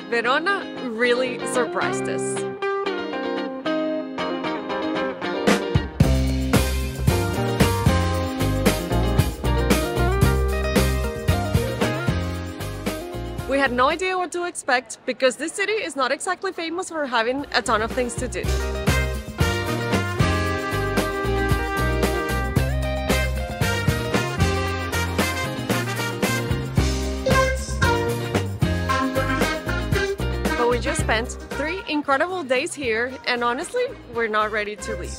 Verona really surprised us. We had no idea what to expect because this city is not exactly famous for having a ton of things to do. But we just spent 3 incredible days here and honestly, we're not ready to leave.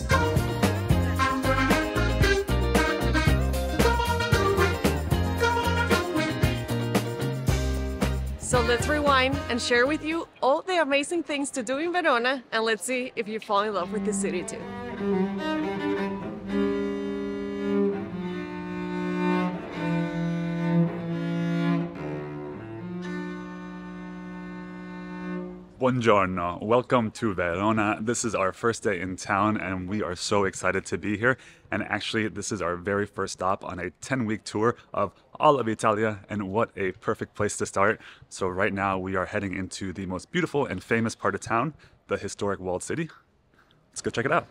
So let's rewind and share with you all the amazing things to do in Verona, and let's see if you fall in love with the city too. Buongiorno, welcome to Verona. This is our first day in town and we are so excited to be here. And actually, this is our very first stop on a 10-week tour of all of Italia, and what a perfect place to start. So right now we are heading into the most beautiful and famous part of town, the historic walled city. Let's go check it out.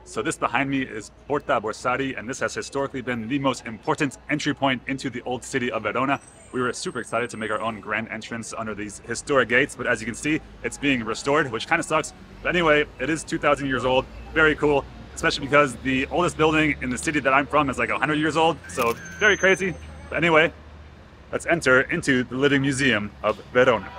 So this behind me is Porta Borsari, and this has historically been the most important entry point into the old city of Verona. We were super excited to make our own grand entrance under these historic gates, but as you can see, it's being restored, which kind of sucks. But anyway, it is 2,000 years old, very cool, especially because the oldest building in the city that I'm from is like 100 years old, so very crazy. But anyway, let's enter into the Living Museum of Verona.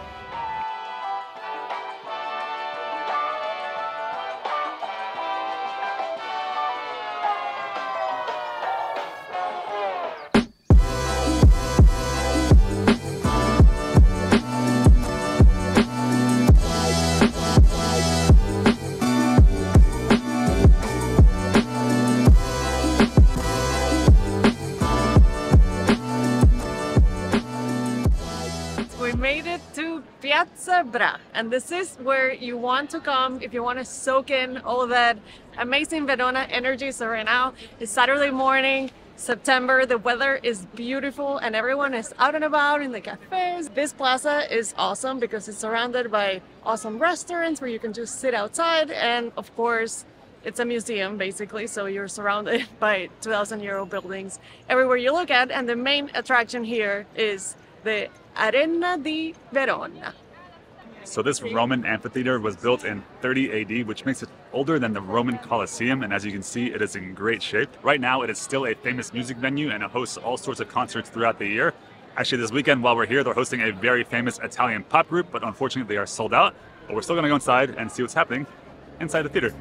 Piazza Bra, and this is where you want to come if you want to soak in all of that amazing Verona energy. So right now it's Saturday morning, September, the weather is beautiful and everyone is out and about in the cafes. This plaza is awesome because it's surrounded by awesome restaurants where you can just sit outside, and of course it's a museum basically, so you're surrounded by 2,000-year-old buildings everywhere you look at, and the main attraction here is the Arena di Verona. So this Roman amphitheater was built in 30 AD, which makes it older than the Roman Colosseum, and as you can see, it is in great shape. Right now, it is still a famous music venue and it hosts all sorts of concerts throughout the year. Actually, this weekend while we're here, they're hosting a very famous Italian pop group, but unfortunately they are sold out. But we're still gonna go inside and see what's happening inside the theater.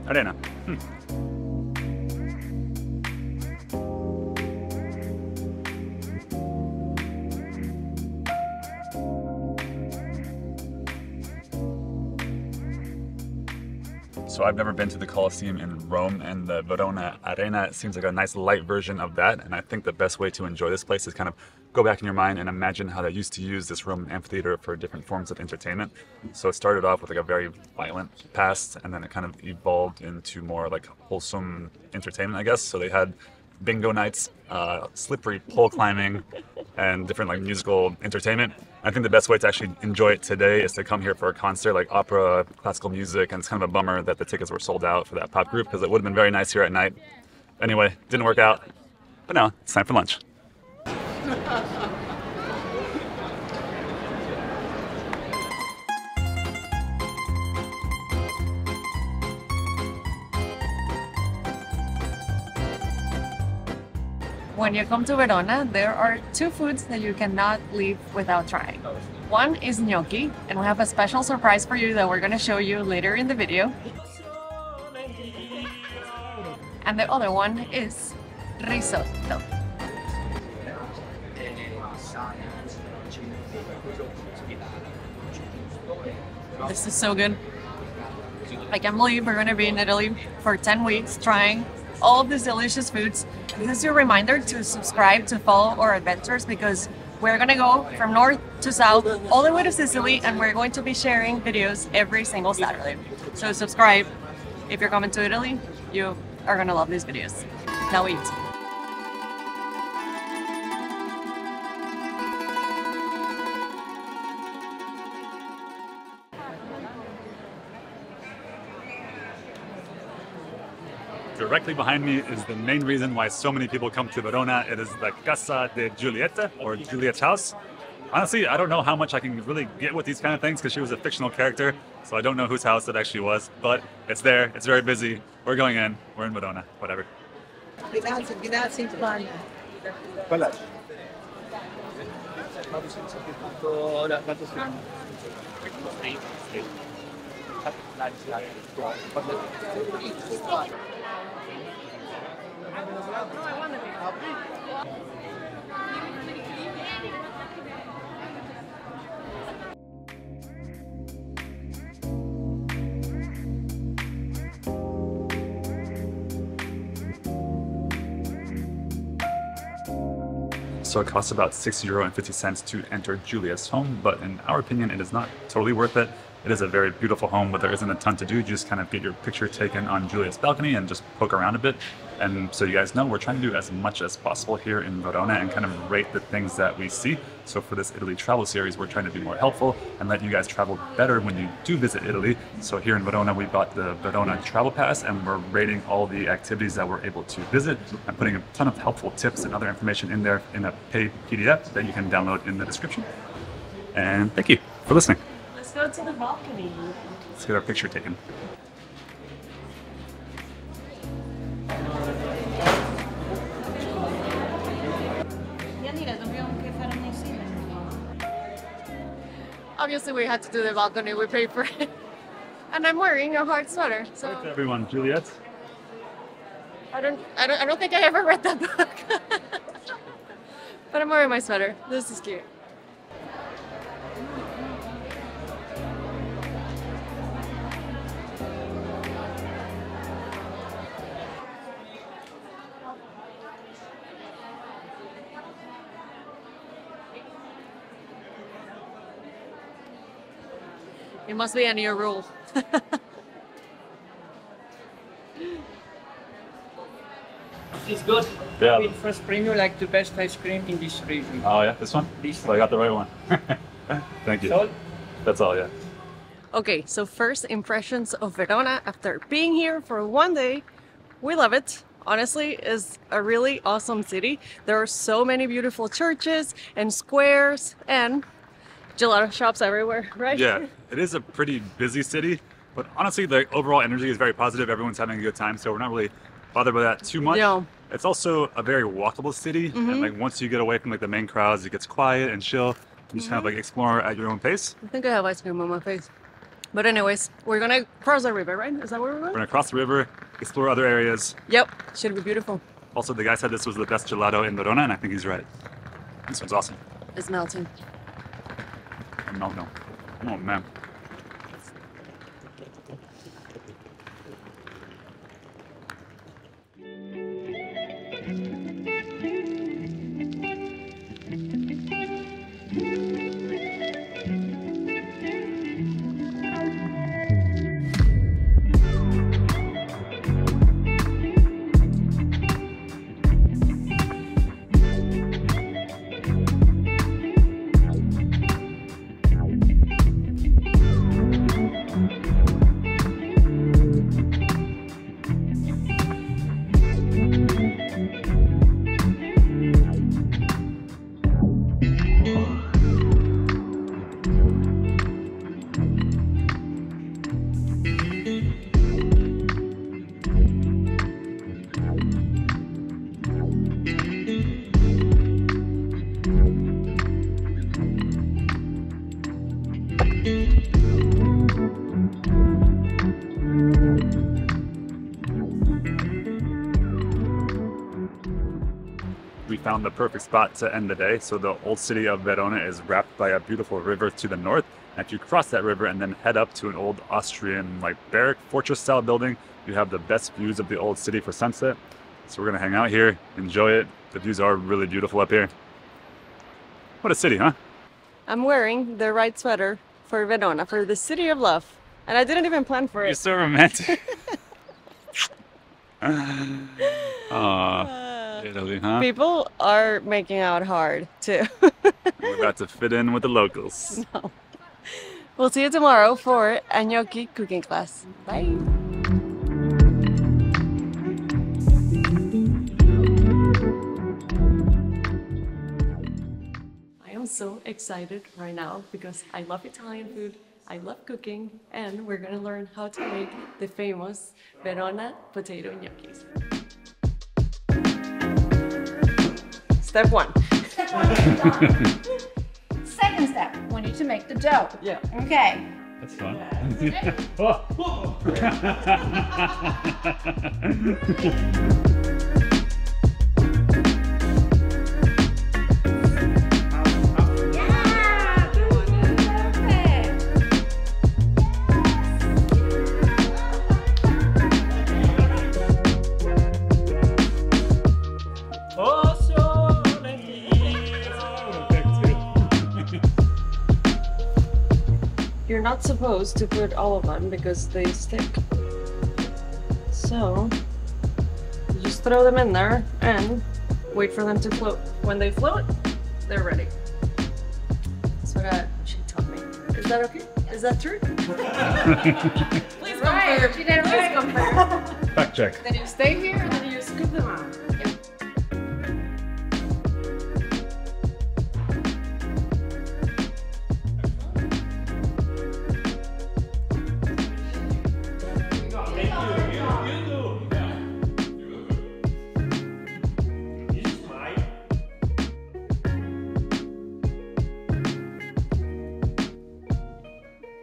Arena. So I've never been to the Colosseum in Rome, and the Verona Arena seems like a nice light version of that. And I think the best way to enjoy this place is kind of go back in your mind and imagine how they used to use this Roman amphitheater for different forms of entertainment. So it started off with like a very violent past, and then it kind of evolved into more like wholesome entertainment, I guess. So they had bingo nights, slippery pole climbing, and different like musical entertainment. I think the best way to actually enjoy it today is to come here for a concert like opera, classical music, and it's kind of a bummer that the tickets were sold out for that pop group because it would have been very nice here at night. Anyway, didn't work out, but now it's time for lunch. When you come to Verona, there are 2 foods that you cannot leave without trying. One is gnocchi, and we have a special surprise for you that we're going to show you later in the video. And the other one is risotto. This is so good. I can't believe we're going to be in Italy for 10 weeks trying all of these delicious foods. This is your reminder to subscribe to follow our adventures because we're gonna go from north to south all the way to Sicily, and we're going to be sharing videos every single Saturday. So subscribe if you're coming to Italy. You are gonna love these videos. Now eat. Directly behind me is the main reason why so many people come to Verona. It is the Casa de Giulietta, or Juliet's house. Honestly, I don't know how much I can really get with these kind of things because she was a fictional character, so I don't know whose house it actually was, but it's there, it's very busy. We're going in, we're in Verona, whatever. Grazie. So it costs about €6.50 to enter Julia's home, but in our opinion, it is not totally worth it. It is a very beautiful home, but there isn't a ton to do. You just kind of get your picture taken on Julia's balcony and just poke around a bit. And so you guys know, we're trying to do as much as possible here in Verona and kind of rate the things that we see. So for this Italy travel series, we're trying to be more helpful and let you guys travel better when you do visit Italy. So here in Verona, we bought the Verona Travel Pass, and we're rating all the activities that we're able to visit. I'm putting a ton of helpful tips and other information in there in a paid PDF that you can download in the description. And thank you for listening. Let's go to the balcony. Let's get our picture taken. Obviously, we had to do the balcony. We paid for it. And I'm wearing a hard sweater. So Hi to everyone, Juliet. I don't think I ever read that book. But I'm wearing my sweater. This is cute. It must be a new rule. It's good. Yeah. With First Premium, like the best ice cream in this region. Oh yeah, this one? This So I got the right one. Thank you. So, That's all, yeah. Okay, so first impressions of Verona after being here for one day. We love it. Honestly, it's a really awesome city. There are so many beautiful churches and squares and gelato shops everywhere, right? Yeah, it is a pretty busy city, but honestly, the overall energy is very positive. Everyone's having a good time, so we're not really bothered by that too much. Yeah. It's also a very walkable city, and like once you get away from like the main crowds, it gets quiet and chill. You just kind of like explore at your own pace. I think I have ice cream on my face. But anyways, we're gonna cross the river, right? Is that where we're We're going? gonna cross the river, explore other areas. Yep, should be beautiful. Also, the guy said this was the best gelato in Verona, and I think he's right. This one's awesome. It's melting. No, no. Oh man. We found the perfect spot to end the day. So the old city of Verona is wrapped by a beautiful river to the north. And if you cross that river and then head up to an old Austrian like barrack fortress style building, you have the best views of the old city for sunset. So we're gonna hang out here, enjoy it. The views are really beautiful up here. What a city, huh? I'm wearing the right sweater for Verona, for the city of love. And I didn't even plan for You're it. so romantic. Aw, Italy, huh? People are making out hard too. We're about to fit in with the locals. We'll see you tomorrow for a gnocchi cooking class. Bye. so excited right now because I love Italian food, I love cooking, and we're gonna learn how to make the famous Verona potato gnocchis. Step one. Second step, we need to make the dough. Yeah. Okay. That's fun. Yeah, perfect. You're not supposed to put all of them because they stick. So you just throw them in there and wait for them to float. When they float, they're ready. That's what she taught me. Is that okay? Is that true? Please Right, confirm. she did Please right. confirm. Fact check. Then you stay here and then you scoop them out. Yep.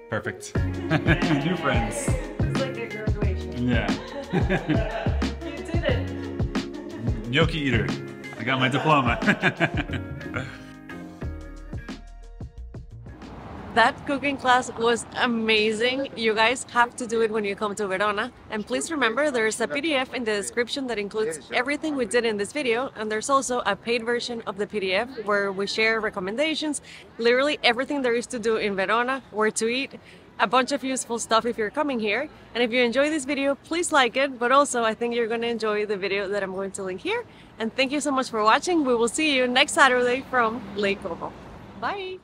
Perfect. New friends. It's like a graduation. Yeah. You did it. Gnocchi eater. I got my diploma. That cooking class was amazing. You guys have to do it when you come to Verona. And please remember, there's a PDF in the description that includes everything we did in this video. And there's also a paid version of the PDF where we share recommendations, literally everything there is to do in Verona, where to eat, a bunch of useful stuff if you're coming here. And if you enjoy this video, please like it. But also, I think you're going to enjoy the video that I'm going to link here. And thank you so much for watching. We will see you next Saturday from Lake Como. Bye!